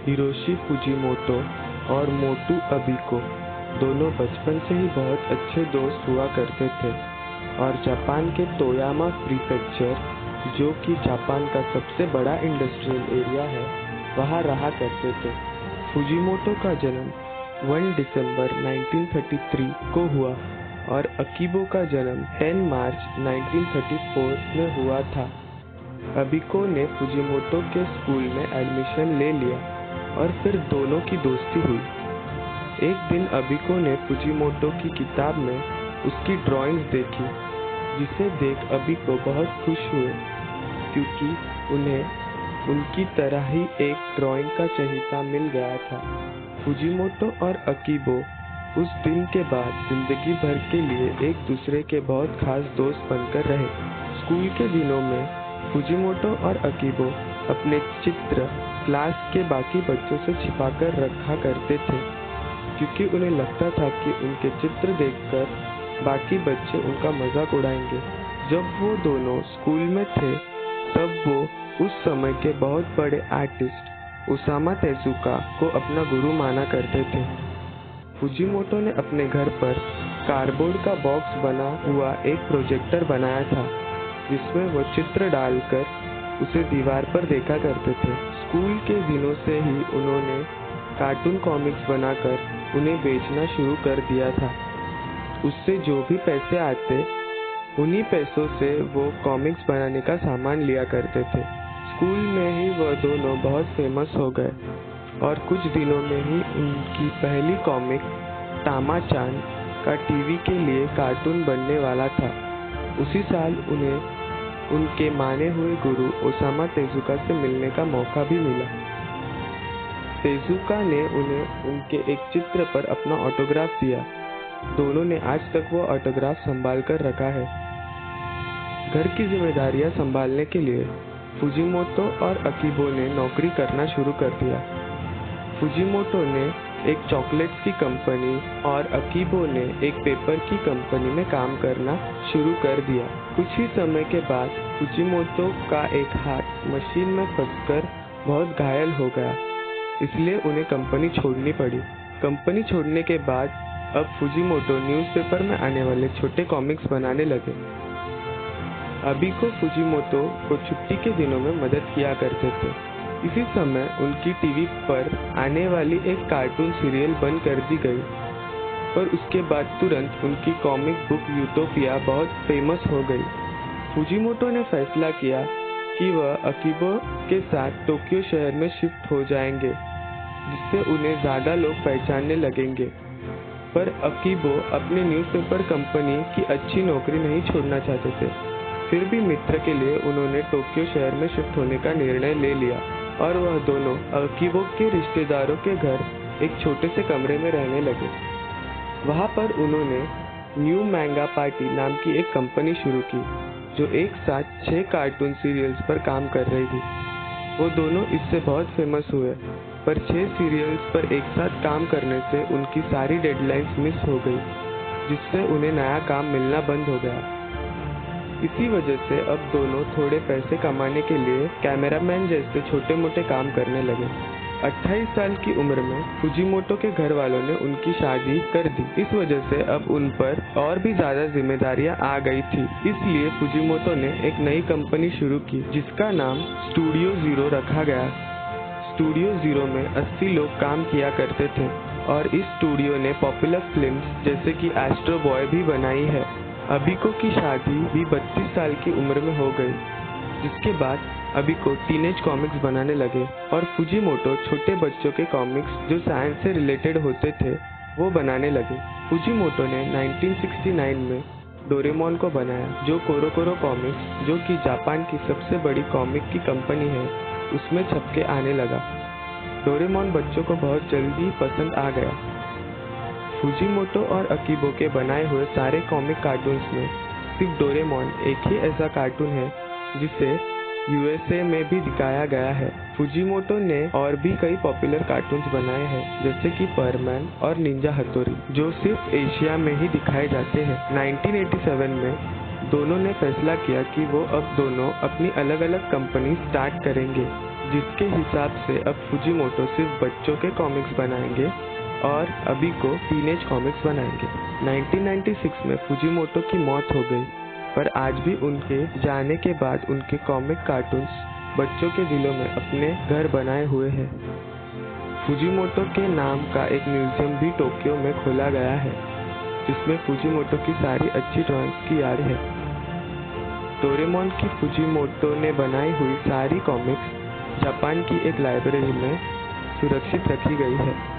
Hiroshi फुजीमोटो और मोटू अबिको दोनों बचपन से ही बहुत अच्छे दोस्त हुआ करते थे और जापान के तोयामा प्रीफेक्चर, जो कि जापान का सबसे बड़ा इंडस्ट्रियल एरिया है, वहाँ रहा करते थे। फुजीमोटो का जन्म 1 दिसंबर 1933 को हुआ और अकीबो का जन्म 10 मार्च 1934 में हुआ था। अबिको ने फुजीमोटो के स्कूल में एडमिशन ले लिया और फिर दोनों की दोस्ती हुई। एक दिन अबिको ने फुजीमोटो की किताब में उसकी ड्राइंग्स देखी, जिसे देख अबिको बहुत खुश हुए क्योंकि उन्हें उनकी तरह ही एक ड्राइंग का चहेता मिल गया था। फुजीमोटो और अकीबो उस दिन के बाद जिंदगी भर के लिए एक दूसरे के बहुत खास दोस्त बनकर रहे। स्कूल के दिनों में फुजीमोटो और अकीबो अपने चित्र क्लास के बाकी बच्चों से छिपाकर रखा करते थे क्योंकि उन्हें लगता था कि उनके चित्र देखकर बाकी बच्चे उनका मजाक उड़ाएंगे। जब वो दोनों स्कूल में थे तब वो उस समय के बहुत बड़े आर्टिस्ट ओसामा तेजुका को अपना गुरु माना करते थे। फुजीमोटो ने अपने घर पर कार्डबोर्ड का बॉक्स बना हुआ एक प्रोजेक्टर बनाया था, जिसमें वो चित्र डालकर उसे दीवार पर देखा करते थे। स्कूल के दिनों से ही उन्होंने कार्टून कॉमिक्स बनाकर उन्हें बेचना शुरू कर दिया था। उससे जो भी पैसे आते, उन्हीं पैसों से वो कॉमिक्स बनाने का सामान लिया करते थे। स्कूल में ही वह दोनों बहुत फेमस हो गए और कुछ दिनों में ही उनकी पहली कॉमिक टामा-चान का टीवी के लिए कार्टून बनने वाला था। उसी साल उन्हें उनके माने हुए गुरु ओसामा तेजुका से मिलने का मौका भी मिला। तेजुका ने उन्हें उनके एक चित्र पर अपना ऑटोग्राफ दिया। दोनों ने आज तक वो ऑटोग्राफ संभाल कर रखा है। घर की जिम्मेदारियां संभालने के लिए फुजीमोटो और अकीबो ने नौकरी करना शुरू कर दिया। फुजीमोटो ने एक चॉकलेट्स की कंपनी और अकीबो ने एक पेपर की कंपनी में काम करना शुरू कर दिया। कुछ ही समय के बाद फुजीमोटो का एक हाथ मशीन में फंसकर बहुत घायल हो गया, इसलिए उन्हें कंपनी छोड़नी पड़ी। कंपनी छोड़ने के बाद अब फुजीमोटो न्यूज़पेपर में आने वाले छोटे कॉमिक्स बनाने लगे। अबिको फुजीमोटो को छुट्टी के दिनों में मदद किया करते थे। इसी समय उनकी टीवी पर आने वाली एक कार्टून सीरियल बंद कर दी गई, पर उसके बाद तुरंत उनकी कॉमिक बुक यूटोपिया बहुत फेमस हो गई। फुजीमोटो ने फैसला किया कि वह अकीबो के साथ टोक्यो शहर में शिफ्ट हो जाएंगे, जिससे उन्हें ज्यादा लोग पहचानने लगेंगे। पर अकीबो अपने न्यूज़पेपर कंपनी की अच्छी नौकरी नहीं छोड़ना चाहते थे। फिर भी मित्र के लिए उन्होंने टोक्यो शहर में शिफ्ट होने का निर्णय ले लिया और वह दोनों अकीबो के रिश्तेदारों के घर एक छोटे से कमरे में रहने लगे। वहाँ पर उन्होंने न्यू मैंगा पार्टी नाम की एक कंपनी शुरू की, जो एक साथ 6 कार्टून सीरियल्स पर काम कर रही थी। वो दोनों इससे बहुत फेमस हुए, पर 6 सीरियल्स पर एक साथ काम करने से उनकी सारी डेडलाइंस मिस हो गई, जिससे उन्हें नया काम मिलना बंद हो गया। इसी वजह से अब दोनों थोड़े पैसे कमाने के लिए कैमरामैन जैसे छोटे मोटे काम करने लगे। 28 साल की उम्र में फुजीमोटो के घर वालों ने उनकी शादी कर दी। इस वजह से अब उन पर और भी ज्यादा जिम्मेदारियां आ गई थी। इसलिए फुजीमोटो ने एक नई कंपनी शुरू की, जिसका नाम स्टूडियो जीरो रखा गया। स्टूडियो जीरो में 80 लोग काम किया करते थे और इस स्टूडियो ने पॉपुलर फिल्म्स जैसे कि एस्ट्रो बॉय भी बनाई है। अबिको की शादी भी 32 साल की उम्र में हो गई, जिसके बाद अबिको टीनेज कॉमिक्स बनाने लगे और फुजीमोटो छोटे बच्चों के कॉमिक्स जो साइंस से रिलेटेड होते थे वो बनाने लगे। फुजीमोटो ने 1969 में डोरेमोन को बनाया, जो कोरोकोरो कॉमिक्स, जो कि जापान की सबसे बड़ी कॉमिक की कंपनी है, उसमें छपके आने लगा। डोरेमोन बच्चों को बहुत जल्दी पसंद आ गया। फुजीमोटो और अकीबो के बनाए हुए सारे कॉमिक कार्टून्स में सिर्फ डोरेमोन एक ही ऐसा कार्टून है जिसे यूएसए में भी दिखाया गया है। फुजीमोटो ने और भी कई पॉपुलर कार्टून्स बनाए हैं, जैसे कि परमैन और निंजा हथौड़ी, जो सिर्फ एशिया में ही दिखाए जाते हैं। 1987 में दोनों ने फैसला किया कि वो अब दोनों अपनी अलग अलग कंपनी स्टार्ट करेंगे, जिसके हिसाब से अब फुजीमोटो सिर्फ बच्चों के कॉमिक्स बनाएंगे और अभी को टीनेज कॉमिक्स बनाएंगे। 1996 में फुजीमोटो की मौत हो गई, पर आज भी उनके जाने के बाद उनके कॉमिक कार्टून्स बच्चों के दिलों में अपने घर बनाए हुए हैं। फुजीमोटो के नाम का एक म्यूजियम भी टोक्यो में खोला गया है, जिसमें फुजीमोटो की सारी अच्छी ड्राइंग्स की याद है। डोरेमोन की फुजीमोटो ने बनाई हुई सारी कॉमिक्स जापान की एक लाइब्रेरी में सुरक्षित रखी गई है।